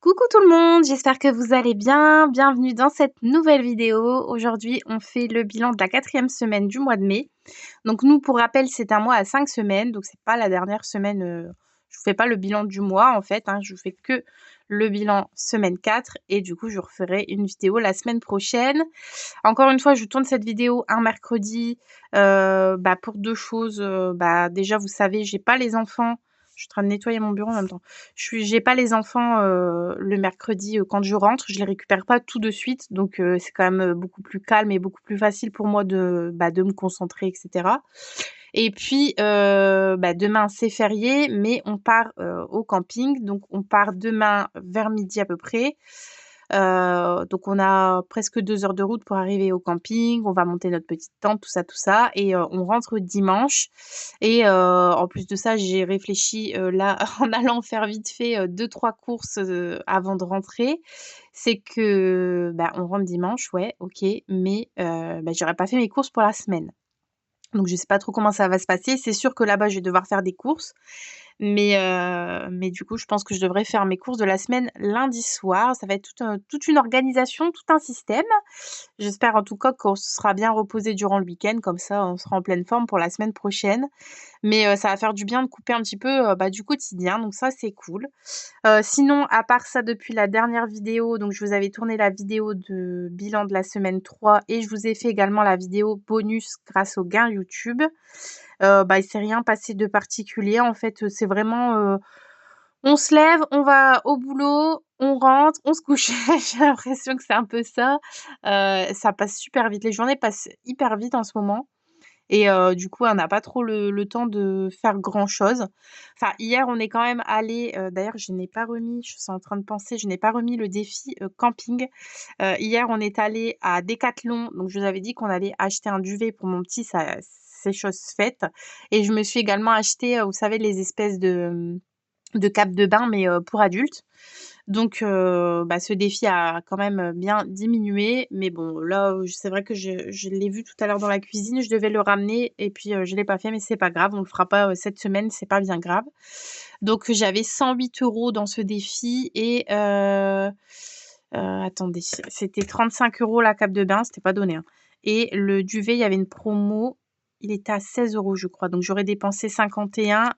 Coucou tout le monde, j'espère que vous allez bien. Bienvenue dans cette nouvelle vidéo. Aujourd'hui, on fait le bilan de la 4e semaine du mois de mai. Donc nous, pour rappel, c'est un mois à 5 semaines, donc c'est pas la dernière semaine. Je vous fais pas le bilan du mois en fait, hein, je vous fais que le bilan semaine 4 et du coup, je vous referai une vidéo la semaine prochaine. Encore une fois, je tourne cette vidéo un mercredi pour deux choses. Déjà, vous savez, j'ai pas les enfants. Je suis en train de nettoyer mon bureau en même temps. J'ai pas les enfants le mercredi quand je rentre. Je les récupère pas tout de suite. Donc, c'est quand même beaucoup plus calme et beaucoup plus facile pour moi de me concentrer, etc. Et puis, demain, c'est férié, mais on part au camping. Donc, on part demain vers midi à peu près. Donc on a presque 2 heures de route pour arriver au camping. On va monter notre petite tente, tout ça et on rentre dimanche et en plus de ça, j'ai réfléchi, là, en allant faire vite fait, 2-3 courses, avant de rentrer. C'est que, on rentre dimanche, ouais, OK, mais j'aurais pas fait mes courses pour la semaine. Donc je sais pas trop comment ça va se passer. C'est sûr que là-bas, je vais devoir faire des courses. Mais du coup, je pense que je devrais faire mes courses de la semaine lundi soir. Ça va être toute une organisation, tout un système. J'espère en tout cas qu'on se sera bien reposé durant le week-end, comme ça on sera en pleine forme pour la semaine prochaine. Mais ça va faire du bien de couper un petit peu, du quotidien, donc ça c'est cool. Sinon, à part ça, depuis la dernière vidéo, donc je vous avais tourné la vidéo de bilan de la semaine 3 et je vous ai fait également la vidéo bonus grâce au gain YouTube. Il s'est rien passé de particulier en fait, c'est vraiment, on se lève, on va au boulot, on rentre, on se couche. J'ai l'impression que c'est un peu ça. Ça passe super vite. Les journées passent hyper vite en ce moment et du coup, on n'a pas trop le temps de faire grand-chose. Enfin, hier, on est quand même allés, d'ailleurs, je n'ai pas remis, je suis en train de penser, je n'ai pas remis le défi, camping. Hier, on est allés à Decathlon, donc je vous avais dit qu'on allait acheter un duvet pour mon petit, ça c'est chose faite et je me suis également acheté, vous savez, les espèces de cape de bain, mais pour adultes. Donc ce défi a quand même bien diminué. Mais bon, là, c'est vrai que je l'ai vu tout à l'heure dans la cuisine, je devais le ramener et puis je l'ai pas fait, mais c'est pas grave, on le fera pas cette semaine, c'est pas bien grave. Donc j'avais 108 € dans ce défi et attendez, c'était 35 € la cape de bain, c'était pas donné, hein. Et le duvet, il y avait une promo, il était à 16 € je crois, donc j'aurais dépensé 51.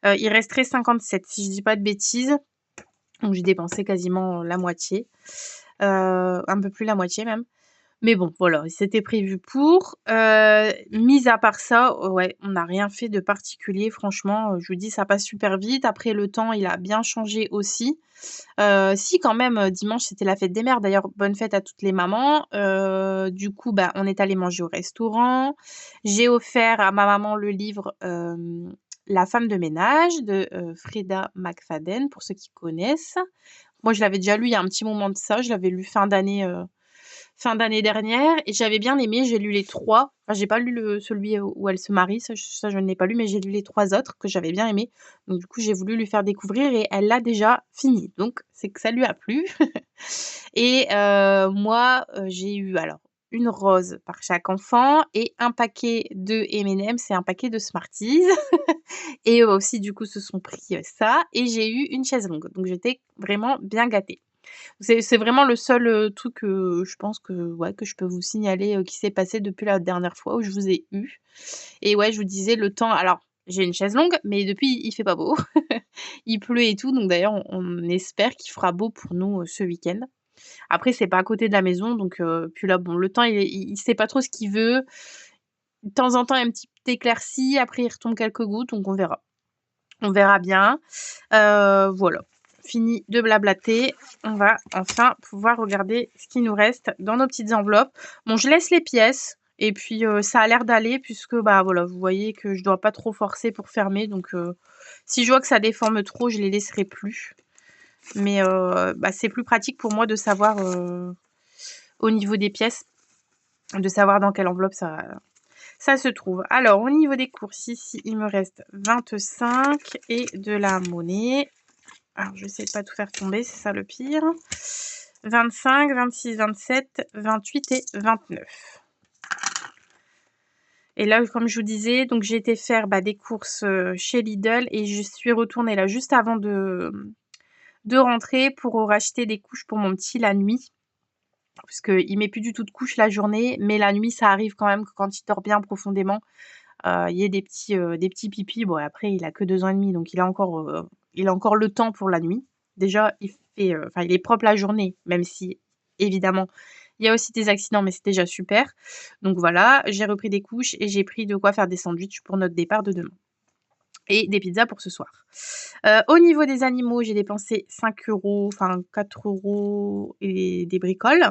Il resterait 57 si je dis pas de bêtises. Donc j'ai dépensé quasiment la moitié, un peu plus la moitié même. Mais bon, voilà, c'était prévu pour. Mis à part ça, ouais, on n'a rien fait de particulier franchement, je vous dis ça passe super vite. Après le temps, il a bien changé aussi. Si quand même, dimanche, c'était la fête des mères. D'ailleurs, bonne fête à toutes les mamans. Du coup, on est allés manger au restaurant. J'ai offert à ma maman le livre, La femme de ménage de, Freda McFadden, pour ceux qui connaissent. Moi, je l'avais déjà lu il y a un petit moment de ça. Je l'avais lu fin d'année dernière et j'avais bien aimé. J'ai lu les 3. Enfin, j'ai pas lu celui où elle se marie, ça je ne l'ai pas lu, mais j'ai lu les 3 autres que j'avais bien aimés. Donc du coup, j'ai voulu lui faire découvrir et elle l'a déjà fini. Donc c'est que ça lui a plu. Et moi, j'ai eu alors une rose par chaque enfant et un paquet de M&M's et un paquet de Smarties. Et eux aussi, du coup, se sont pris ça. Et j'ai eu une chaise longue. Donc j'étais vraiment bien gâtée. C'est vraiment le seul, truc, je pense que je peux vous signaler, qui s'est passé depuis la dernière fois où je vous ai eu. Et ouais, je vous disais le temps, alors j'ai une chaise longue, mais depuis il fait pas beau. Il pleut et tout, donc d'ailleurs on espère qu'il fera beau pour nous, ce week-end. Après c'est pas à côté de la maison, donc puis là bon, le temps il sait pas trop ce qu'il veut. De temps en temps il y a une petite éclaircie, après il retombe quelques gouttes, donc on verra. On verra bien. Voilà, fini de blablater. On va enfin pouvoir regarder ce qui nous reste dans nos petites enveloppes. Bon, je laisse les pièces et puis ça a l'air d'aller puisque voilà, vous voyez que je dois pas trop forcer pour fermer. Donc si je vois que ça déforme trop, je les laisserai plus. Mais c'est plus pratique pour moi de savoir au niveau des pièces, de savoir dans quelle enveloppe ça se trouve. Alors, au niveau des courses, ici, il me reste 25 et de la monnaie. Alors, je sais pas tout faire tomber, c'est ça le pire. 25, 26, 27, 28 et 29. Et là, comme je vous disais, donc j'ai été faire des courses chez Lidl et je suis retournée là juste avant de rentrer pour racheter des couches pour mon petit la nuit. Parce qu'il met plus du tout de couches la journée, mais la nuit, ça arrive quand même que quand il dort bien profondément, il y ait des petits pipis. Bon, après, il a que 2 ans et demi, donc il a encore le temps pour la nuit. Déjà, il est propre la journée, même si, évidemment, il y a aussi des accidents, mais c'est déjà super. Donc voilà, j'ai repris des couches et j'ai pris de quoi faire des sandwichs pour notre départ de demain. Et des pizzas pour ce soir. Au niveau des animaux, j'ai dépensé 5 €, enfin 4 € et des bricoles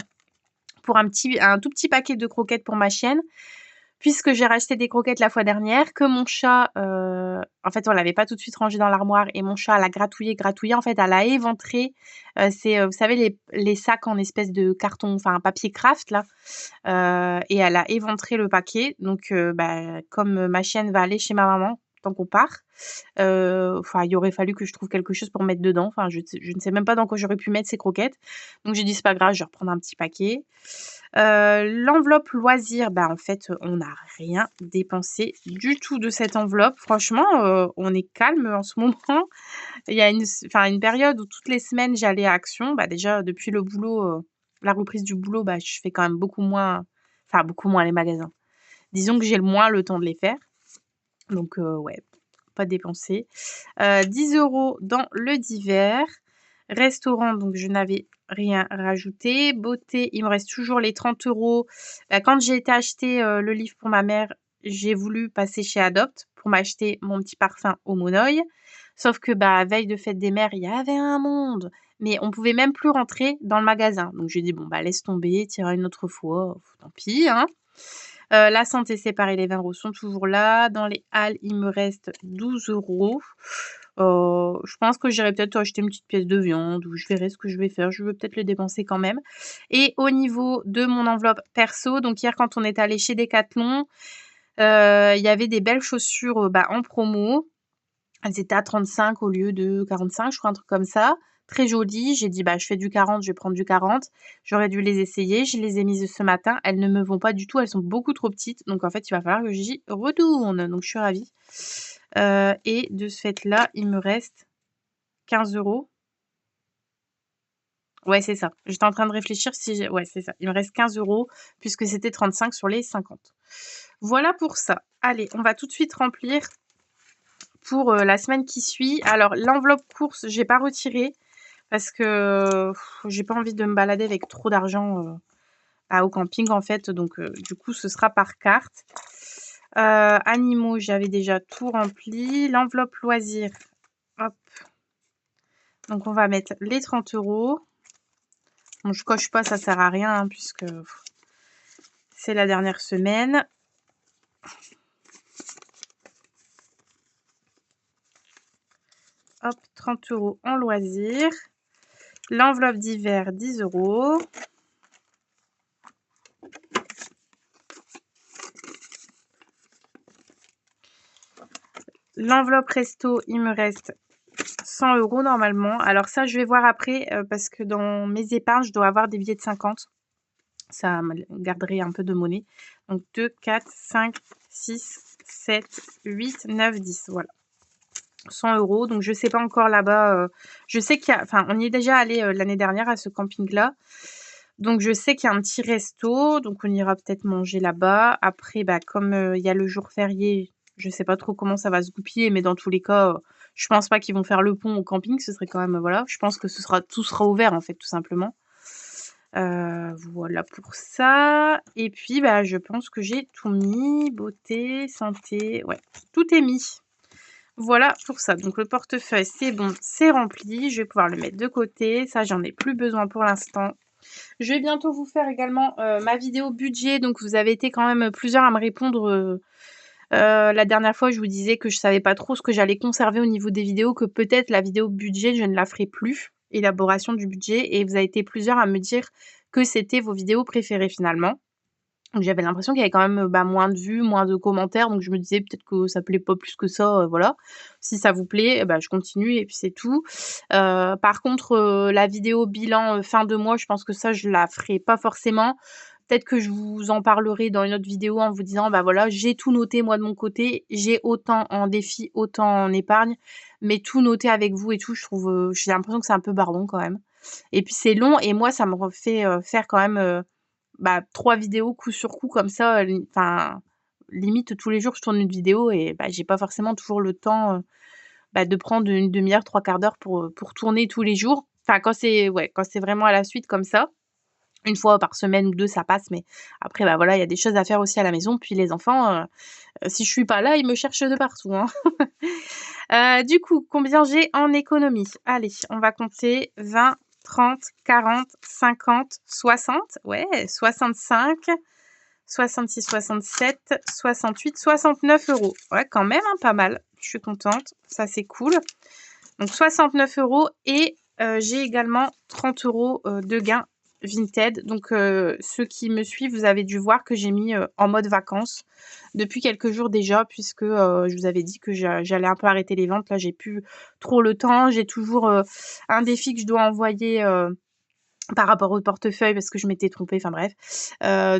pour un tout petit paquet de croquettes pour ma chienne, puisque j'ai racheté des croquettes la fois dernière, que mon chat, en fait, on l'avait pas tout de suite rangé dans l'armoire et mon chat l'a gratouillé, en fait, elle a éventré, vous savez les sacs en espèce de carton, enfin papier Kraft là, et elle a éventré le paquet. Donc comme ma chienne va aller chez ma maman tant qu'on part, il aurait fallu que je trouve quelque chose pour mettre dedans. Enfin, je ne sais même pas dans quoi j'aurais pu mettre ces croquettes. Donc j'ai dit: «C'est pas grave, je vais reprendre un petit paquet». L'enveloppe loisirs, en fait, on n'a rien dépensé du tout de cette enveloppe. Franchement, on est calme en ce moment. Il y a une période où toutes les semaines j'allais à Action. Déjà depuis le boulot, la reprise du boulot, je fais quand même beaucoup moins les magasins. Disons que j'ai le moins le temps de les faire. Donc ouais, pas dépensé. 10 € dans le divers. Restaurant, donc je n'avais rien rajouté. Beauté, il me reste toujours les 30 €. Quand j'ai été acheter le livre pour ma mère, j'ai voulu passer chez Adopt pour m'acheter mon petit parfum au monoeil. Sauf que veille de fête des mères, il y avait un monde, mais on pouvait même plus rentrer dans le magasin. Donc j'ai dit: «Bon laisse tomber, tu iras une autre fois, tant pis, hein». La santé, c'est pareil, les 20 € sont toujours là. Dans les halles, il me reste 12 €. Je pense que j'irai peut-être acheter une petite pièce de viande ou je verrai ce que je vais faire. Je veux peut-être les dépenser quand même. Et au niveau de mon enveloppe perso, donc hier quand on est allé chez Decathlon, il y avait des belles chaussures, en promo. Elles étaient à 35 au lieu de 45, je crois, un truc comme ça. Très jolies. J'ai dit: «Je fais du 40, je vais prendre du 40». J'aurais dû les essayer. Je les ai mises ce matin. Elles ne me vont pas du tout. Elles sont beaucoup trop petites. Donc en fait, il va falloir que j'y retourne. Donc je suis ravie. Et de ce fait-là, il me reste 15 €. Ouais, c'est ça. J'étais en train de réfléchir si j'ai ouais, c'est ça. Il me reste 15 € puisque c'était 35 sur les 50. Voilà pour ça. Allez, on va tout de suite remplir pour, la semaine qui suit. Alors l'enveloppe courses, j'ai pas retiré parce que j'ai pas envie de me balader avec trop d'argent, au camping en fait. Donc du coup, ce sera par carte. Animaux, j'avais déjà tout rempli. L'enveloppe loisirs, hop. Donc on va mettre les 30 €. Bon, je coche pas, ça sert à rien, hein, puisque c'est la dernière semaine. Hop, 30 € en loisirs. L'enveloppe d'hiver, 10 €. L'enveloppe resto, il me reste 100 € normalement. Alors ça, je vais voir après parce que dans mes épargnes, je dois avoir des billets de 50. Ça me garderait un peu de monnaie. Donc 2, 4, 5, 6, 7, 8, 9, 10. Voilà. 100 €. Donc je sais pas encore là-bas. Je sais qu'il y a, enfin, on y est déjà allé l'année dernière à ce camping-là. Donc je sais qu'il y a un petit resto. Donc on ira peut-être manger là-bas. Après, comme il y a le jour férié, je sais pas trop comment ça va se goupiller, mais dans tous les cas, je pense pas qu'ils vont faire le pont au camping. Ce serait quand même, voilà. Je pense que tout sera ouvert en fait, tout simplement. Voilà pour ça. Et puis, je pense que j'ai tout mis. Beauté, santé, ouais, tout est mis. Voilà pour ça. Donc le portefeuille, c'est bon, c'est rempli. Je vais pouvoir le mettre de côté. Ça, j'en ai plus besoin pour l'instant. Je vais bientôt vous faire également ma vidéo budget. Donc vous avez été quand même plusieurs à me répondre. La dernière fois, je vous disais que je savais pas trop ce que j'allais conserver au niveau des vidéos, que peut-être la vidéo budget, je ne la ferai plus, élaboration du budget. Et vous avez été plusieurs à me dire que c'était vos vidéos préférées finalement. Donc j'avais l'impression qu'il y avait quand même moins de vues, moins de commentaires. Donc je me disais peut-être que ça plaît pas plus que ça, voilà. Si ça vous plaît, je continue et puis c'est tout. Par contre, la vidéo bilan fin de mois, je pense que ça, je la ferai pas forcément. Peut-être que je vous en parlerai dans une autre vidéo en vous disant, voilà, j'ai tout noté moi de mon côté, j'ai autant en défi, autant en épargne. mais tout noter avec vous et tout, je trouve, j'ai l'impression que c'est un peu barbant quand même. Et puis c'est long et moi ça me refait faire quand même 3 vidéos coup sur coup comme ça, enfin limite tous les jours je tourne une vidéo et j'ai pas forcément toujours le temps de prendre une demi-heure, 3/4 d'heure pour tourner tous les jours. Enfin quand c'est vraiment à la suite comme ça. Une fois par semaine ou 2 ça passe, mais après voilà, il y a des choses à faire aussi à la maison. Puis les enfants, si je suis pas là, ils me cherchent de partout, hein. Du coup, combien j'ai en économie? Allez, on va compter 20, 30, 40, 50, 60. Ouais, 65, 66, 67, 68, 69 €. Ouais, quand même, hein, pas mal. Je suis contente. Ça, c'est cool. Donc 69 € et j'ai également 30 € de gains Vinted. Donc ceux qui me suivent, vous avez dû voir que j'ai mis en mode vacances depuis quelques jours déjà, puisque je vous avais dit que j'allais un peu arrêter les ventes. Là, j'ai plus trop le temps. J'ai toujours un défi que je dois envoyer par rapport au portefeuille parce que je m'étais trompée, enfin bref.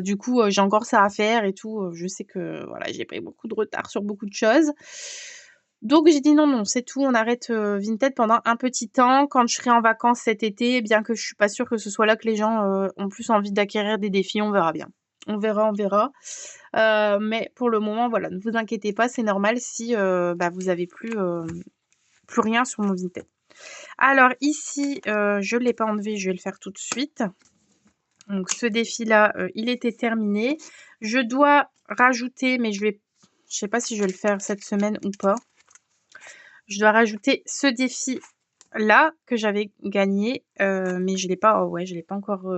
Du coup, j'ai encore ça à faire et tout. Je sais que voilà, j'ai pris beaucoup de retard sur beaucoup de choses. Donc j'ai dit non, c'est tout, on arrête Vinted pendant un petit temps. Quand je serai en vacances cet été, bien que je suis pas sûre que ce soit là que les gens ont plus envie d'acquérir des défis, on verra bien. On verra. Mais pour le moment, voilà, ne vous inquiétez pas, c'est normal si vous avez plus rien sur mon Vinted. Alors ici, je ne l'ai pas enlevé, je vais le faire tout de suite. Donc ce défi-là, il était terminé. Je dois rajouter, mais je sais pas si je vais le faire cette semaine ou pas. Je dois rajouter ce défi-là que j'avais gagné, mais je l'ai pas. Oh ouais, je l'ai pas encore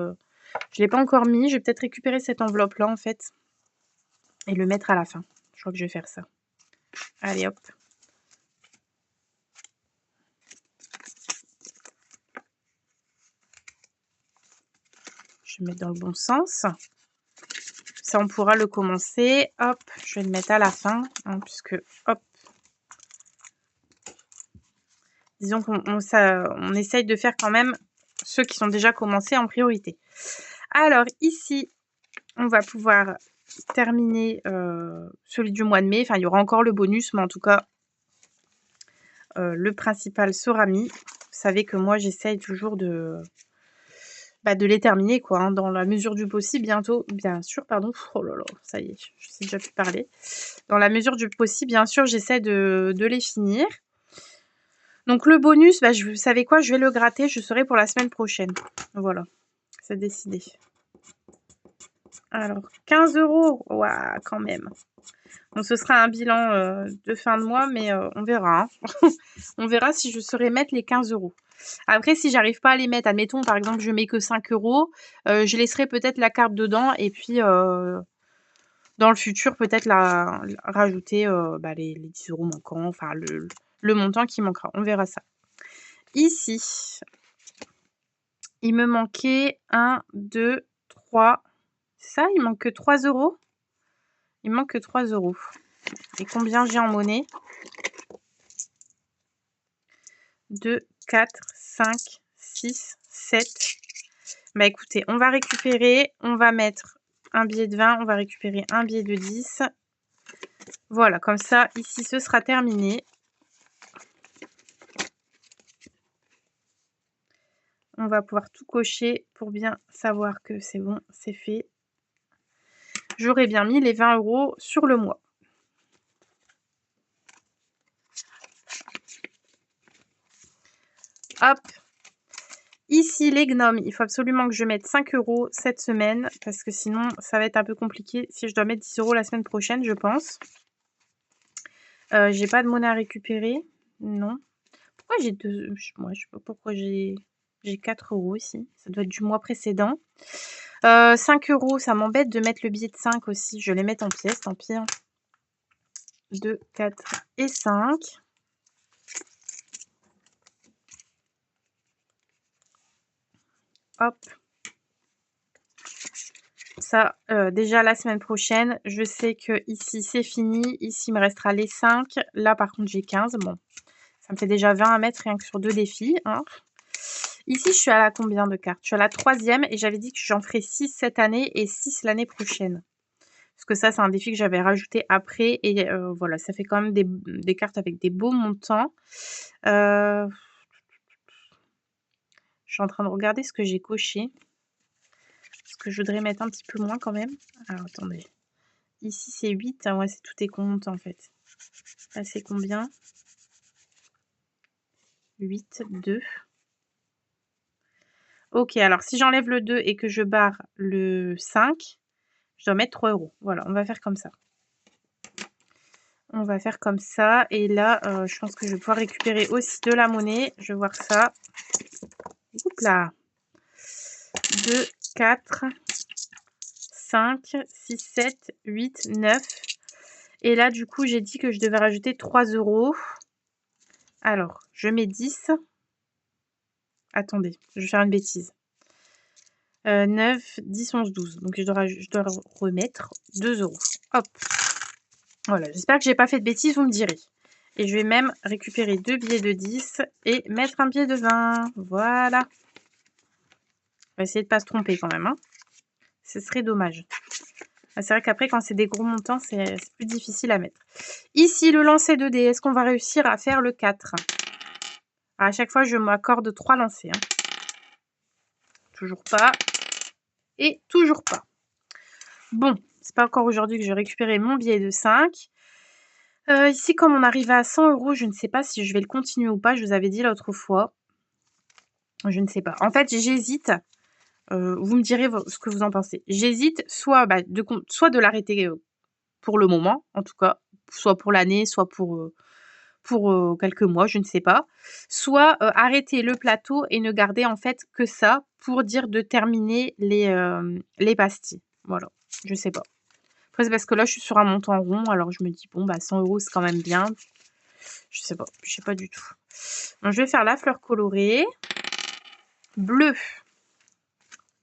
mis. Je vais peut-être récupérer cette enveloppe-là en fait et le mettre à la fin. Je crois que je vais faire ça. Allez hop. Je vais mettre dans le bon sens. Ça, on pourra le commencer. Hop, je vais le mettre à la fin, hein, puisque hop. Disons qu'on essaye de faire quand même ceux qui sont déjà commencés en priorité. Alors ici, on va pouvoir terminer celui du mois de mai. Enfin, il y aura encore le bonus, mais en tout cas, le principal sera mis. Vous savez que moi, j'essaye toujours de les terminer, quoi, hein, dans la mesure du possible, bientôt, bien sûr, pardon. Oh là là, ça y est, je sais déjà plus parler. Dans la mesure du possible, bien sûr, j'essaie de les finir. Donc le bonus, vous savez quoi, je vais le gratter, je serai pour la semaine prochaine. Voilà, c'est décidé. Alors, 15 €, ouah, quand même. Donc ce sera un bilan de fin de mois, mais on verra. Hein. On verra si je saurai mettre les 15 €. Après, si j'arrive pas à les mettre, admettons, par exemple, je mets que 5 €, je laisserai peut-être la carte dedans et puis dans le futur, peut-être rajouter les 10 € manquants, enfin le montant qui manquera. On verra ça. Ici, il me manquait 1, 2, 3. C'est ça, il manque que 3 €. Il manque que 3 €. Et combien j'ai en monnaie? 2, 4, 5, 6, 7. Bah écoutez, on va récupérer, on va mettre un billet de 20, on va récupérer un billet de 10. Voilà, comme ça, ici, ce sera terminé. On va pouvoir tout cocher pour bien savoir que c'est bon, c'est fait. J'aurais bien mis les 20 € sur le mois. Hop. Ici, les gnomes, il faut absolument que je mette 5 € cette semaine parce que sinon, ça va être un peu compliqué si je dois mettre 10 € la semaine prochaine, je pense. J'ai pas de monnaie à récupérer. Non. Pourquoi j'ai deux... Moi, je sais pas pourquoi j'ai 4 € ici. Ça doit être du mois précédent. 5 €, ça m'embête de mettre le billet de 5 aussi. Je vais les mettre en pièces, tant pis. 2, 4 et 5. Hop. Ça, déjà la semaine prochaine, je sais que ici c'est fini. Ici, il me restera les 5. Là, par contre, j'ai 15. Bon, ça me fait déjà 20 à mettre rien que sur 2 défis. Hein. Ici, je suis à la combien de cartes? Je suis à la 3e et j'avais dit que j'en ferais 6 cette année et 6 l'année prochaine. Parce que ça, c'est un défi que j'avais rajouté après et voilà, ça fait quand même des cartes avec des beaux montants. Je suis en train de regarder ce que j'ai coché. Parce que je voudrais mettre un petit peu moins quand même. Alors attendez. Ici, c'est 8. Ah ouais, c'est tout est compte en fait. Là, c'est combien? 8, 2. Ok, alors si j'enlève le 2 et que je barre le 5, je dois mettre 3 €. Voilà, on va faire comme ça. On va faire comme ça. Et là, je pense que je vais pouvoir récupérer aussi de la monnaie. Je vais voir ça. Oups là. 2, 4, 5, 6, 7, 8, 9. Et là, du coup, j'ai dit que je devais rajouter 3 €. Alors, je mets 10. Attendez, je vais faire une bêtise. 9, 10, 11, 12. Donc, je dois remettre 2 €. Hop. Voilà, j'espère que j'ai pas fait de bêtises, vous me direz. Et je vais même récupérer 2 billets de 10 et mettre un billet de 20. Voilà. On va essayer de pas se tromper quand même, hein. Ce serait dommage. Ah, c'est vrai qu'après, quand c'est des gros montants, c'est plus difficile à mettre. Ici, le lancer de dés. Est-ce qu'on va réussir à faire le 4? À chaque fois, je m'accorde 3 lancers. Hein. Toujours pas. Et toujours pas. Bon, c'est pas encore aujourd'hui que je vais récupérer mon billet de 5. Ici, comme on arrive à 100 €, je ne sais pas si je vais le continuer ou pas. Je vous avais dit l'autre fois. Je ne sais pas. En fait, j'hésite. Vous me direz ce que vous en pensez. J'hésite soit, soit de l'arrêter pour le moment, en tout cas, soit pour l'année, soit pour quelques mois, je ne sais pas. Soit arrêter le plateau et ne garder en fait que ça pour dire de terminer les pastilles. Voilà, je sais pas. Après, c'est parce que là, je suis sur un montant rond, alors je me dis, bon, 100 €, c'est quand même bien. Je sais pas du tout. Donc, je vais faire la fleur colorée. Bleu.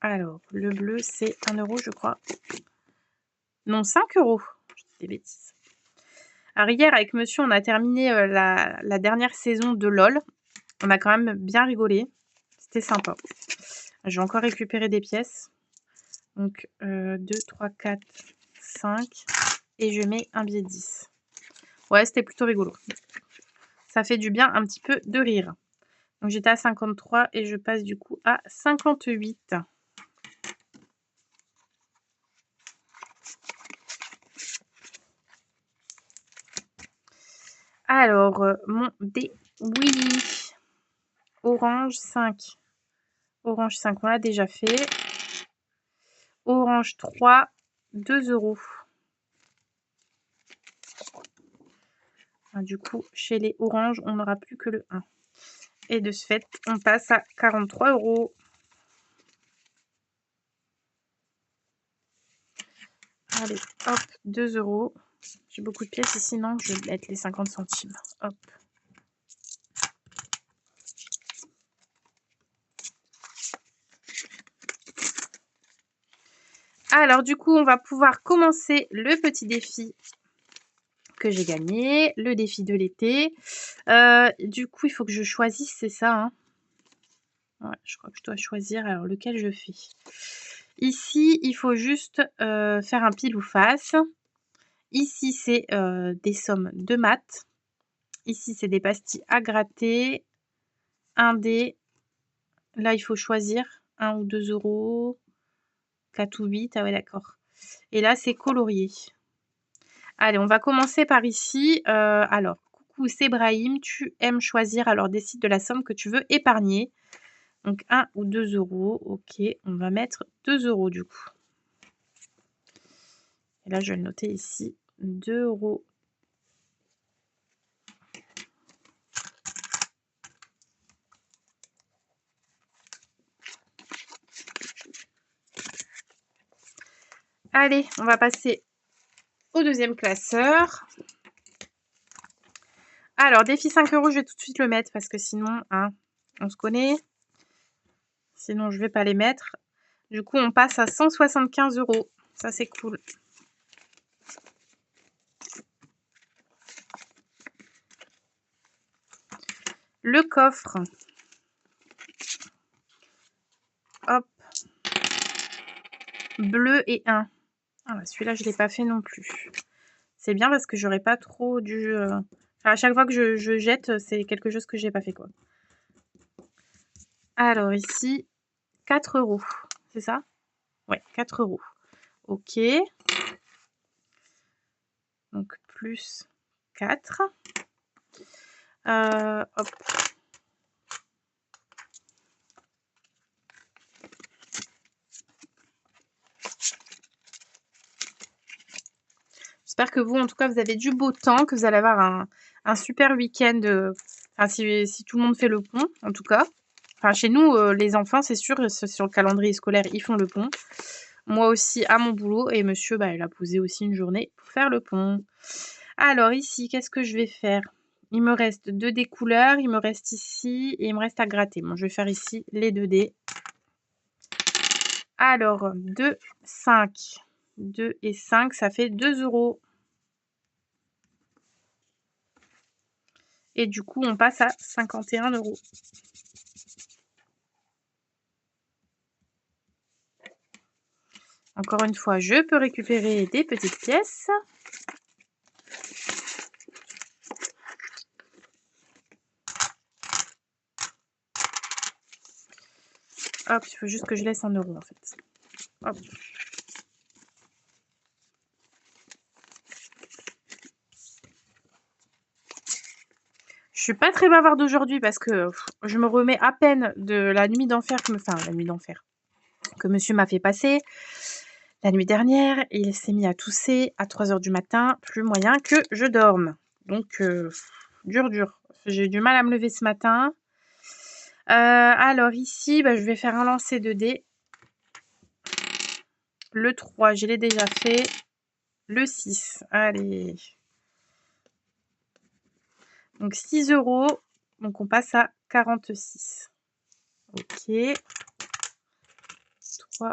Alors, le bleu, c'est 1 €, je crois. Non, 5 €. Je dis des bêtises. Alors, hier, avec monsieur, on a terminé la dernière saison de LOL. On a quand même bien rigolé. C'était sympa. Je vais encore récupérer des pièces. Donc, 2, 3, 4, 5. Et je mets un billet de 10. Ouais, c'était plutôt rigolo. Ça fait du bien un petit peu de rire. Donc, j'étais à 53 et je passe du coup à 58. Alors, mon dé Willy. Orange 5. Orange 5, on l'a déjà fait. Orange 3, 2 €. Du coup, chez les oranges, on n'aura plus que le 1. Et de ce fait, on passe à 43 €. Allez, hop, 2 €. J'ai beaucoup de pièces ici, non, je vais mettre les 50 centimes. Hop. Alors, du coup, on va pouvoir commencer le petit défi que j'ai gagné, le défi de l'été. Du coup, il faut que je choisisse, c'est ça, hein? Ouais, je crois que je dois choisir. Alors, lequel je fais? Ici, il faut juste faire un pile ou face. Ici, c'est des sommes de maths. Ici, c'est des pastilles à gratter. Un dé. Là, il faut choisir 1 ou 2 €. 4 ou 8. Ah ouais, d'accord. Et là, c'est colorié. Allez, on va commencer par ici. Alors, coucou, c'est Brahim. Tu aimes choisir, alors décide de la somme que tu veux épargner. Donc, 1 ou 2 €. Ok, on va mettre 2 € du coup. Et là, je vais le noter ici. 2 €. Allez, on va passer au deuxième classeur. Alors, défi 5 €, je vais tout de suite le mettre parce que sinon, hein, on se connaît. Sinon, je ne vais pas les mettre. Du coup, on passe à 175 €. Ça, c'est cool. Le coffre. Hop. Bleu et 1. Ah, celui-là, je ne l'ai pas fait non plus. C'est bien parce que j'aurais pas trop dû... Enfin, à chaque fois que je jette, c'est quelque chose que j'ai pas fait, quoi. Alors ici, 4 €. C'est ça? Ouais, 4 €. Ok. Donc plus 4. Hop. J'espère que vous, en tout cas, vous avez du beau temps, que vous allez avoir un super week-end. Enfin, si tout le monde fait le pont, en tout cas. Enfin, chez nous, les enfants, c'est sûr, sur le calendrier scolaire, ils font le pont. Moi aussi, à mon boulot. Et monsieur, bah, il a posé aussi une journée pour faire le pont. Alors, ici, qu'est-ce que je vais faire? Il me reste 2 dés couleurs. Il me reste ici et il me reste à gratter. Bon, je vais faire ici les 2 dés. Alors, 2, 5. 2 et 5, ça fait 2 €. Et du coup, on passe à 51 €. Encore une fois, je peux récupérer des petites pièces. Hop, il faut juste que je laisse 1 € en fait. Hop. Je suis pas très bavarde aujourd'hui parce que je me remets à peine de la nuit d'enfer que monsieur m'a fait passer. La nuit dernière, il s'est mis à tousser à 3 h du matin, plus moyen que je dorme. Donc, dur. J'ai eu du mal à me lever ce matin. Alors ici, bah, je vais faire un lancer de dés. Le 3, je l'ai déjà fait. Le 6, allez. Donc 6 €. Donc on passe à 46. Ok. 3,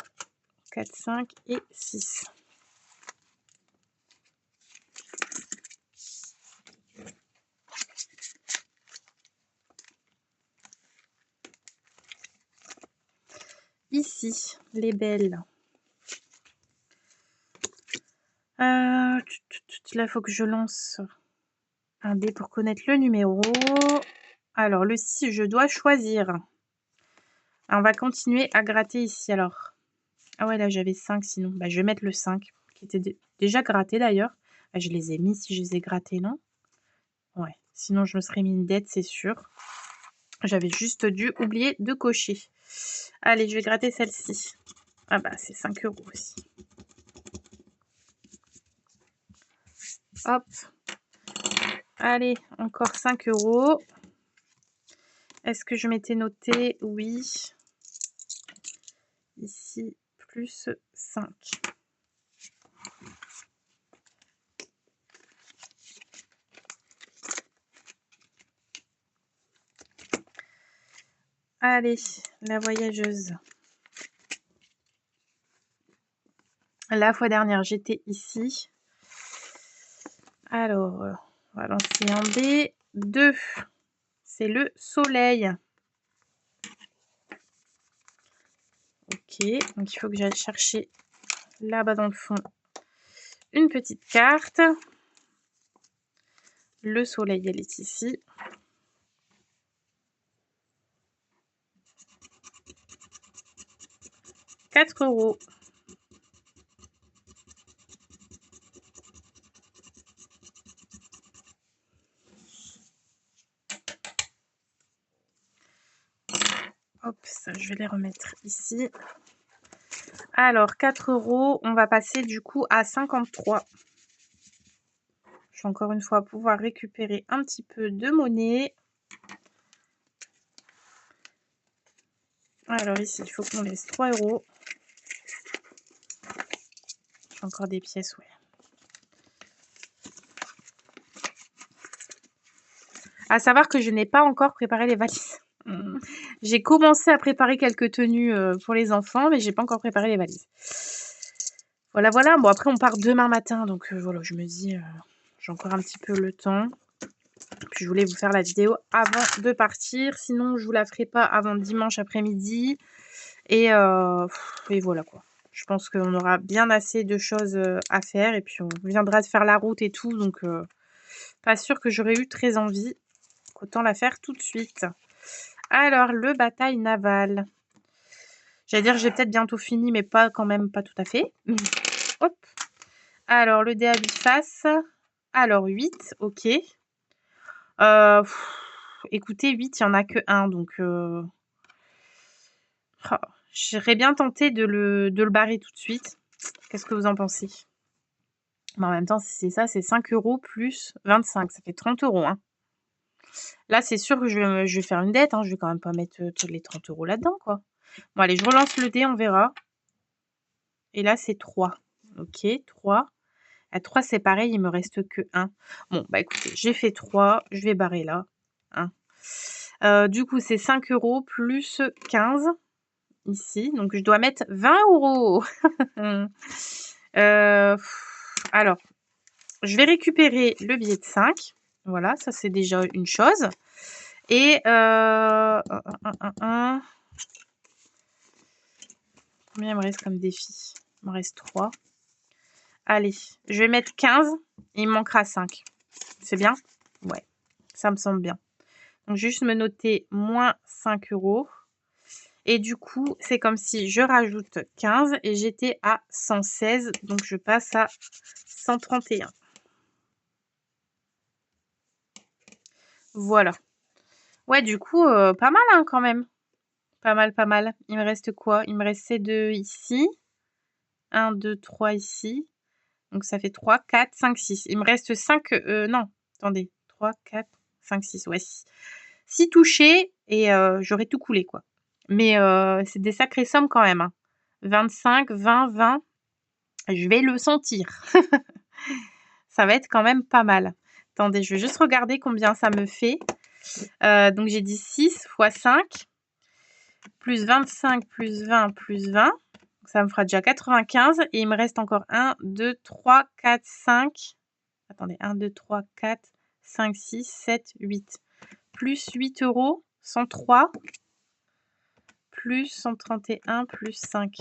4, 5 et 6. Ici, les belles. Là, il faut que je lance un dé pour connaître le numéro. Alors, le 6, je dois choisir. On va continuer à gratter ici, alors. Ah ouais, là, j'avais 5 sinon. Bah, je vais mettre le 5, qui était déjà gratté, d'ailleurs. Ah, je les ai mis si je les ai grattés, non? Ouais, sinon je me serais mis une dette, c'est sûr. J'avais juste dû oublier de cocher. Allez, je vais gratter celle-ci. Ah bah, c'est 5 € aussi. Hop. Allez, encore 5 €. Est-ce que je m'étais noté? Oui. Ici, plus 5. Allez, la voyageuse. La fois dernière, j'étais ici. Alors, on va lancer un dé. 2. C'est le soleil. Ok, donc il faut que j'aille chercher là-bas dans le fond une petite carte. Le soleil, elle est ici. « 4 €. Hop, ça, je vais les remettre ici. Alors, 4 €, on va passer du coup à 53. Je vais encore une fois pouvoir récupérer un petit peu de monnaie. Alors ici, il faut qu'on laisse 3 €. J'ai encore des pièces, ouais. À savoir que je n'ai pas encore préparé les valises. J'ai commencé à préparer quelques tenues pour les enfants, mais j'ai pas encore préparé les valises. Voilà. Bon, après, on part demain matin, donc voilà, je me dis, j'ai encore un petit peu le temps. Puis je voulais vous faire la vidéo avant de partir, sinon je vous la ferai pas avant dimanche après-midi. Et voilà quoi. Je pense qu'on aura bien assez de choses à faire et puis on viendra de faire la route et tout, donc pas sûr que j'aurais eu très envie. Autant la faire tout de suite. Alors, le bataille navale. J'allais dire, j'ai peut-être bientôt fini, mais pas quand même, pas tout à fait. Hop. Alors, le dé à biface. Alors, 8, ok. Écoutez, 8, il n'y en a que 1, donc... j'aurais bien tenté de le barrer tout de suite. Qu'est-ce que vous en pensez? Mais en même temps, si c'est ça, c'est 5 € plus 25. Ça fait 30 €, hein. Là, c'est sûr que je vais faire une dette, hein. Je vais quand même pas mettre les 30 € là-dedans, quoi. Bon, allez, je relance le dé, on verra. Et là, c'est 3. Ok, 3. À 3, c'est pareil, il me reste que 1. Bon, bah écoutez, j'ai fait 3. Je vais barrer là. Du coup, c'est 5 € plus 15 ici. Donc, je dois mettre 20 €. Alors, je vais récupérer le billet de 5. Voilà, ça, c'est déjà une chose. Et combien il me reste comme défi? Il me reste 3. Allez, je vais mettre 15 et il me manquera 5. C'est bien? Ouais, ça me semble bien. Donc, juste me noter moins 5 €. Et du coup, c'est comme si je rajoute 15 et j'étais à 116. Donc, je passe à 131. Voilà. Ouais, du coup, pas mal hein, quand même. Pas mal, pas mal. Il me reste quoi? Il me restait 2 ici. 1, 2, 3 ici. Donc, ça fait 3, 4, 5, 6. Il me reste 5... non, attendez. 3, 4, 5, 6. Ouais, 6 touchés et j'aurais tout coulé, quoi. Mais c'est des sacrées sommes quand même. Hein. 25, 20, 20. Je vais le sentir. Ça va être quand même pas mal. Attendez, je vais juste regarder combien ça me fait. Donc, j'ai dit 6 fois 5. Plus 25, plus 20, plus 20. Ça me fera déjà 95. Et il me reste encore 1, 2, 3, 4, 5. Attendez, 1, 2, 3, 4, 5, 6, 7, 8. Plus 8 €, 103. Plus 131, plus 5.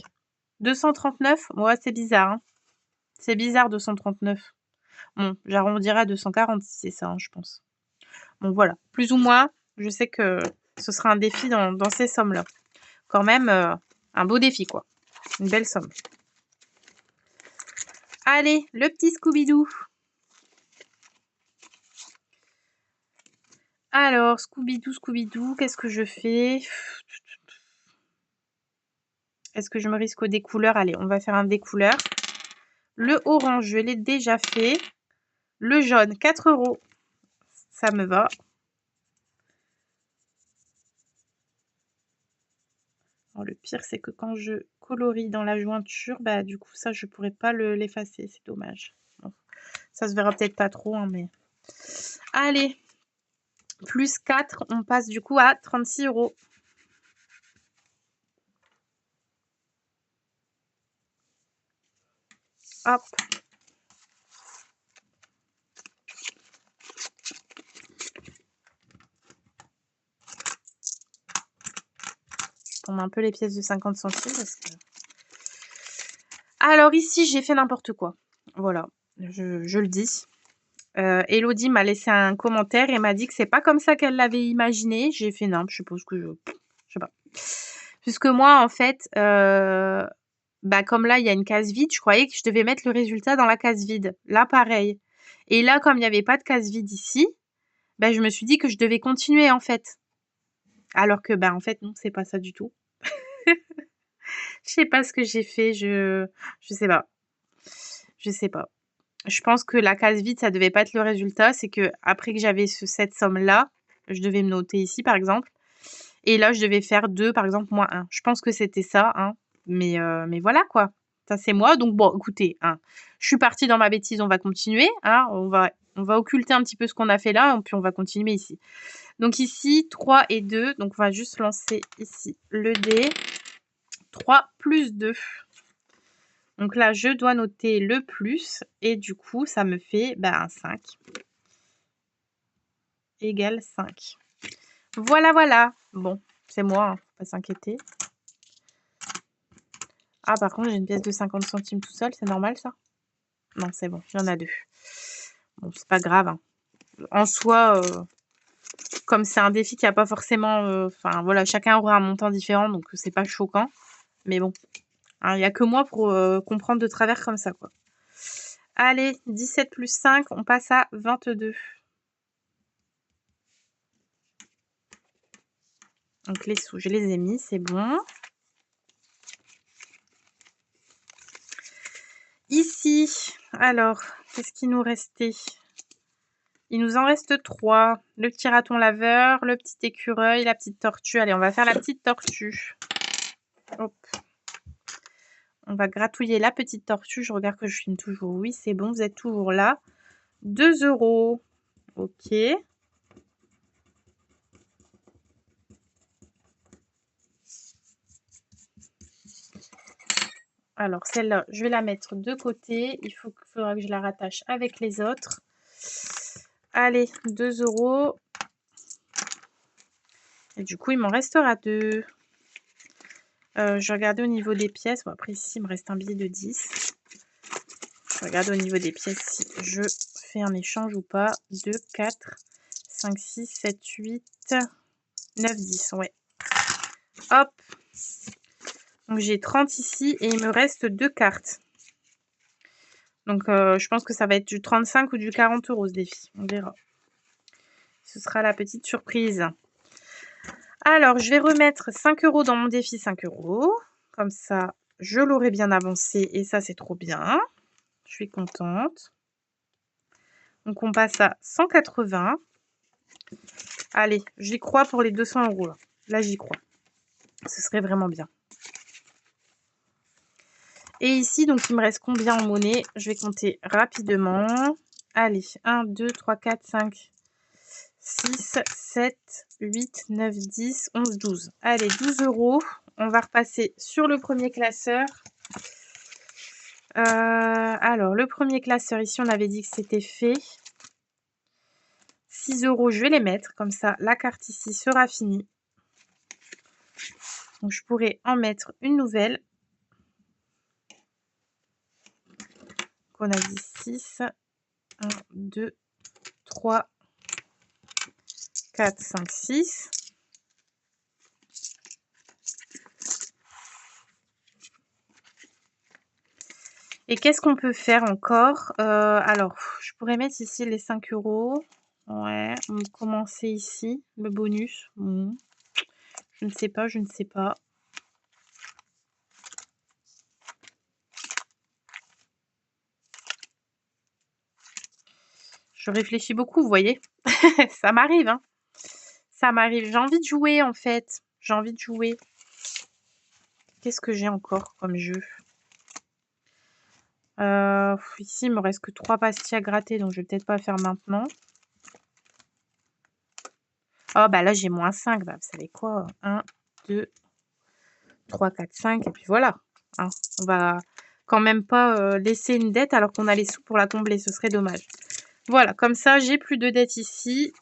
239. Ouais, c'est bizarre. Hein. C'est bizarre, 239. Bon, j'arrondirai à 240 si c'est ça, hein, je pense. Bon, voilà. Plus ou moins, je sais que ce sera un défi dans ces sommes-là. Quand même, un beau défi, quoi. Une belle somme. Allez, le petit Scooby-Doo. Alors, Scooby-Doo, Scooby-Doo, qu'est-ce que je fais? Est-ce que je me risque au découleur? Allez, on va faire un découleur. Le orange, je l'ai déjà fait. Le jaune, 4 €. Ça me va. Alors, le pire, c'est que quand je colorie dans la jointure, bah du coup, ça, je pourrais pas l'effacer. C'est dommage. Bon, ça se verra peut-être pas trop, hein, mais... Allez, plus 4, on passe du coup à 36 €. Hop. Je tombe un peu les pièces de 50 centimes parce que... Alors ici, j'ai fait n'importe quoi. Voilà, je le dis. Elodie m'a laissé un commentaire et m'a dit que c'est pas comme ça qu'elle l'avait imaginé. J'ai fait non, je suppose que je sais pas. Puisque moi, en fait, bah comme là, il y a une case vide, je croyais que je devais mettre le résultat dans la case vide. Là, pareil. Et là, comme il n'y avait pas de case vide ici, bah, je me suis dit que je devais continuer, en fait. Alors que, bah, en fait, non, c'est pas ça du tout. Je sais pas ce que j'ai fait, je sais pas. Je sais pas. Je pense que la case vide, ça devait pas être le résultat. C'est que après que j'avais cette somme-là, je devais me noter ici, par exemple. Et là, je devais faire 2, par exemple, moins 1. Je pense que c'était ça, hein. Mais voilà, quoi. Ça, c'est moi. Donc, bon, écoutez, hein, je suis partie dans ma bêtise. On va continuer. Hein. On va occulter un petit peu ce qu'on a fait là. Puis, on va continuer ici. Donc, ici, 3 et 2. Donc, on va juste lancer ici le dé. 3 plus 2. Donc là, je dois noter le plus. Et du coup, ça me fait un 5. Égale 5. Voilà, voilà. Bon, c'est moi, hein, faut pas s'inquiéter. Ah, par contre, j'ai une pièce de 50 centimes tout seul, c'est normal ça? Non, c'est bon, il y en a 2. Bon, c'est pas grave, hein. En soi, comme c'est un défi qui a pas forcément, enfin voilà, chacun aura un montant différent, donc c'est pas choquant. Mais bon, hein, il y a que moi pour comprendre de travers comme ça, quoi. Allez, 17 plus 5, on passe à 22. Donc les sous, je les ai mis, c'est bon. Ici, alors, qu'est-ce qui nous restait? Il nous en reste 3. Le petit raton laveur, le petit écureuil, la petite tortue. Allez, on va faire la petite tortue. Hop. On va gratouiller la petite tortue. Je regarde que je filme toujours. Oui, c'est bon, vous êtes toujours là. 2 €. Ok. Alors, celle-là, je vais la mettre de côté. Faudra que je la rattache avec les autres. Allez, 2 €. Et du coup, il m'en restera 2. Je regardais au niveau des pièces. Bon, après, ici, il me reste un billet de 10. Je regarde au niveau des pièces si je fais un échange ou pas. 2, 4, 5, 6, 7, 8, 9, 10. Ouais. Hop. Donc, j'ai 30 ici et il me reste 2 cartes. Donc, je pense que ça va être du 35 ou du 40 € ce défi. On verra. Ce sera la petite surprise. Alors, je vais remettre 5 € dans mon défi 5 €. Comme ça, je l'aurai bien avancé et ça, c'est trop bien. Je suis contente. Donc, on passe à 180. Allez, j'y crois pour les 200 € là. Là, j'y crois. Ce serait vraiment bien. Et ici, donc, il me reste combien en monnaie? Je vais compter rapidement. Allez, 1, 2, 3, 4, 5, 6, 7, 8, 9, 10, 11, 12. Allez, 12 €. On va repasser sur le premier classeur. Alors, le premier classeur, ici, on avait dit que c'était fait. 6 €, je vais les mettre. Comme ça, la carte ici sera finie. Donc, je pourrais en mettre une nouvelle. On a dit 6. 1, 2, 3, 4, 5, 6. Et qu'est-ce qu'on peut faire encore? Alors, je pourrais mettre ici les 5 €. Ouais, on va commencer ici, le bonus. Je ne sais pas, je ne sais pas. Je réfléchis beaucoup, vous voyez? Ça m'arrive, hein. Ça m'arrive. J'ai envie de jouer, en fait. J'ai envie de jouer. Qu'est-ce que j'ai encore comme jeu? Ici, il me reste que 3 pastilles à gratter, donc je vais peut-être pas faire maintenant. Oh, bah là, j'ai moins 5. Bah, vous savez quoi? 1, 2, 3, 4, 5. Et puis voilà. Hein. On va quand même pas laisser une dette alors qu'on a les sous pour la combler. Ce serait dommage. Voilà, comme ça, j'ai plus de dette ici.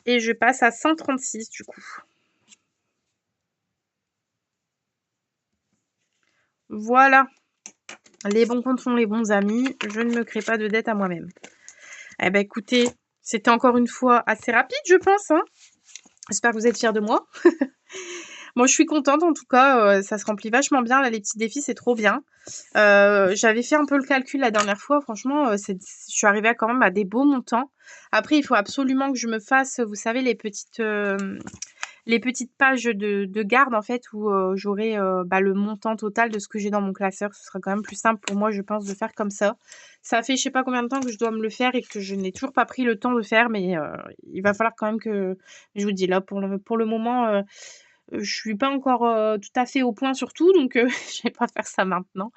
Et je passe à 136 du coup. Voilà. Les bons comptes sont les bons amis. Je ne me crée pas de dette à moi-même. Eh ben écoutez, c'était encore une fois assez rapide, je pense. Hein. J'espère que vous êtes fiers de moi. Moi, je suis contente en tout cas. Ça se remplit vachement bien. Là, les petits défis, c'est trop bien. J'avais fait un peu le calcul la dernière fois. Franchement, je suis arrivée quand même à des beaux montants. Après, il faut absolument que je me fasse, vous savez, les petites pages de garde en fait où j'aurai le montant total de ce que j'ai dans mon classeur. Ce sera quand même plus simple pour moi, je pense, de faire comme ça. Ça fait je sais pas combien de temps que je dois me le faire et que je n'ai toujours pas pris le temps de faire, mais il va falloir quand même que je vous dis là pour le moment. Je suis pas encore tout à fait au point sur tout, donc je vais pas faire ça maintenant.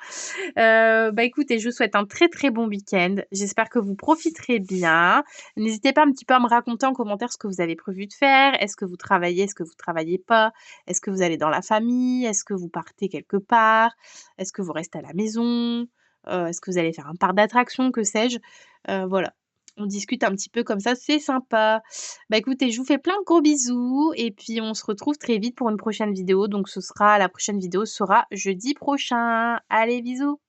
Écoutez, je vous souhaite un très très bon week-end. J'espère que vous profiterez bien. N'hésitez pas un petit peu à me raconter en commentaire ce que vous avez prévu de faire. Est-ce que vous travaillez? Est-ce que vous travaillez pas? Est-ce que vous allez dans la famille? Est-ce que vous partez quelque part? Est-ce que vous restez à la maison? Est-ce que vous allez faire un parc d'attractions? Que sais-je? Voilà. on discute un petit peu comme ça, c'est sympa. Bah, écoutez, je vous fais plein de gros bisous et puis on se retrouve très vite pour une prochaine vidéo. Donc la prochaine vidéo sera jeudi prochain. Allez, bisous!